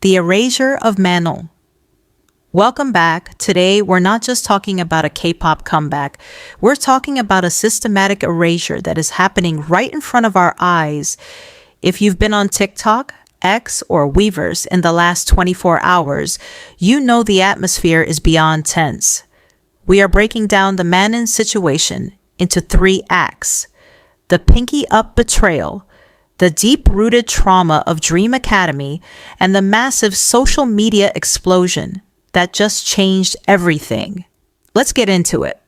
The Erasure of Manon. Welcome back. Today, we're not just talking about a K-pop comeback. We're talking about a systematic erasure that is happening right in front of our eyes. If you've been on TikTok, X, or Weverse in the last 24 hours, you know the atmosphere is beyond tense. We are breaking down the Manon situation into 3 acts. The pinky up betrayal, the deep-rooted trauma of Dream Academy, and the massive social media explosion that just changed everything. Let's get into it.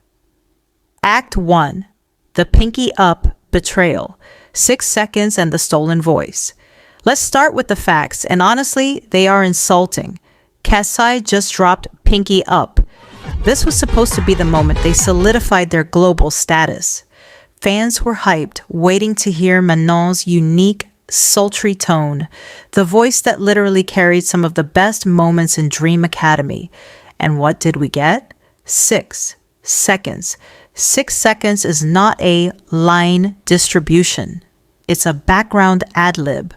Act 1. The pinky up betrayal. 6 seconds and the stolen voice. Let's start with the facts, and honestly, they are insulting. Katseye just dropped pinky up. This was supposed to be the moment they solidified their global status. Fans were hyped, waiting to hear Manon's unique, sultry tone, the voice that literally carried some of the best moments in Dream Academy. And what did we get? 6 seconds. 6 seconds is not a line distribution. It's a background ad-lib.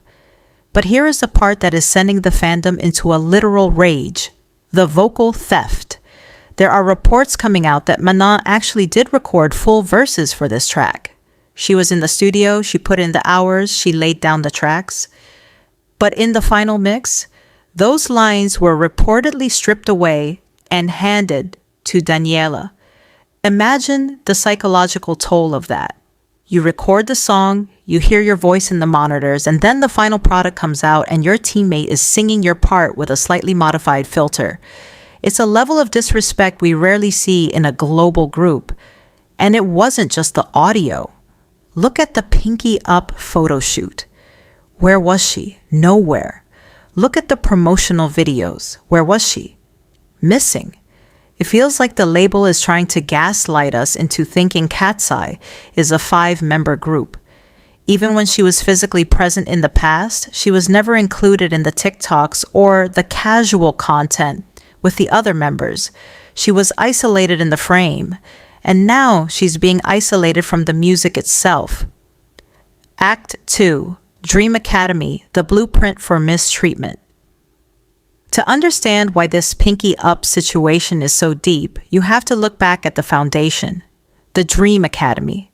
But here is the part that is sending the fandom into a literal rage: the vocal theft. There are reports coming out that Manon actually did record full verses for this track. She was in the studio, she put in the hours, she laid down the tracks. But in the final mix, those lines were reportedly stripped away and handed to Daniela. Imagine the psychological toll of that. You record the song, you hear your voice in the monitors, and then the final product comes out and your teammate is singing your part with a slightly modified filter. It's a level of disrespect we rarely see in a global group. And it wasn't just the audio. Look at the pinky up photo shoot. Where was she? Nowhere. Look at the promotional videos. Where was she? Missing. It feels like the label is trying to gaslight us into thinking Katseye is a 5-member group. Even when she was physically present in the past, she was never included in the TikToks or the casual content with the other members. She was isolated in the frame, and now she's being isolated from the music itself. Act 2. Dream Academy, the blueprint for mistreatment. To understand why this pinky up situation is so deep, you have to look back at the foundation, the Dream Academy.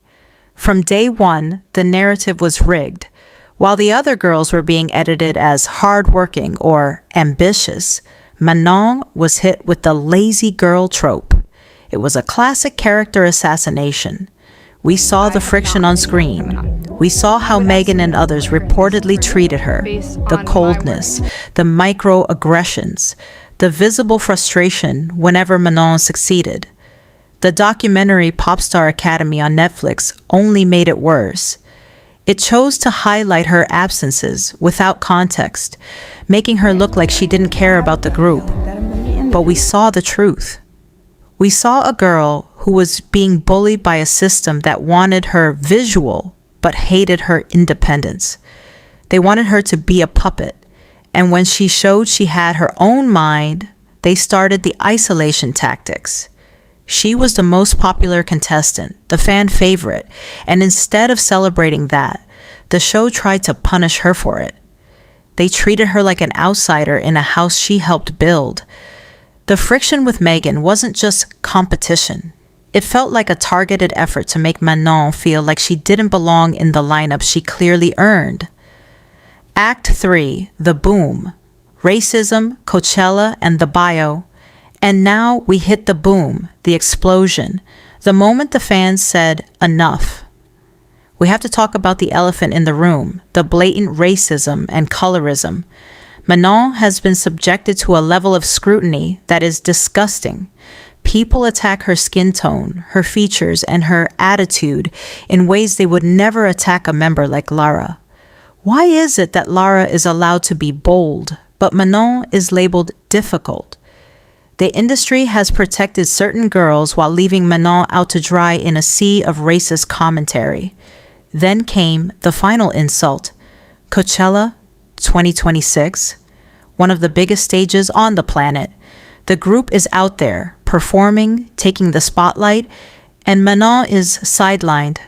From day one, the narrative was rigged. While the other girls were being edited as hardworking or ambitious, Manon was hit with the lazy girl trope. It was a classic character assassination. We saw the friction on screen. We saw how Megan and others reportedly treated her, the coldness, the microaggressions, the visible frustration whenever Manon succeeded. The documentary Popstar Academy on Netflix only made it worse. It chose to highlight her absences without context, making her look like she didn't care about the group. But we saw the truth. We saw a girl who was being bullied by a system that wanted her visual but hated her independence. They wanted her to be a puppet, and when she showed she had her own mind, they started the isolation tactics. She was the most popular contestant, the fan favorite, and instead of celebrating that, the show tried to punish her for it. They treated her like an outsider in a house she helped build. The friction with Megan wasn't just competition. It felt like a targeted effort to make Manon feel like she didn't belong in the lineup she clearly earned. Act 3, the boom. Racism, Coachella, and the bio. And now we hit the boom, the explosion, the moment the fans said, enough. We have to talk about the elephant in the room, the blatant racism and colorism. Manon has been subjected to a level of scrutiny that is disgusting. People attack her skin tone, her features, and her attitude in ways they would never attack a member like Lara. Why is it that Lara is allowed to be bold, but Manon is labeled difficult? The industry has protected certain girls while leaving Manon out to dry in a sea of racist commentary. Then came the final insult, Coachella 2026, one of the biggest stages on the planet. The group is out there, performing, taking the spotlight, and Manon is sidelined.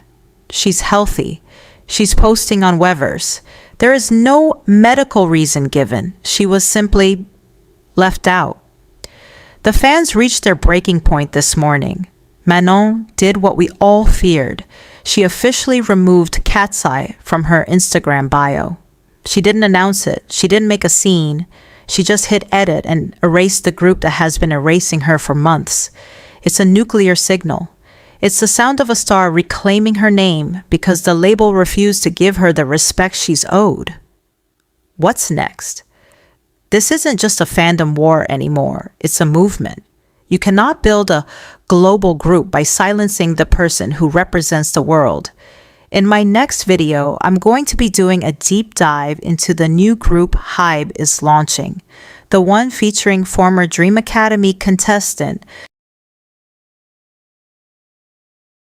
She's healthy. She's posting on Weverse. There is no medical reason given. She was simply left out. The fans reached their breaking point this morning. Manon did what we all feared. She officially removed Cat's Eye from her Instagram bio. She didn't announce it. She didn't make a scene. She just hit edit and erased the group that has been erasing her for months. It's a nuclear signal. It's the sound of a star reclaiming her name because the label refused to give her the respect she's owed. What's next? This isn't just a fandom war anymore. It's a movement. You cannot build a global group by silencing the person who represents the world. In my next video, I'm going to be doing a deep dive into the new group Hybe is launching, the one featuring former Dream Academy contestant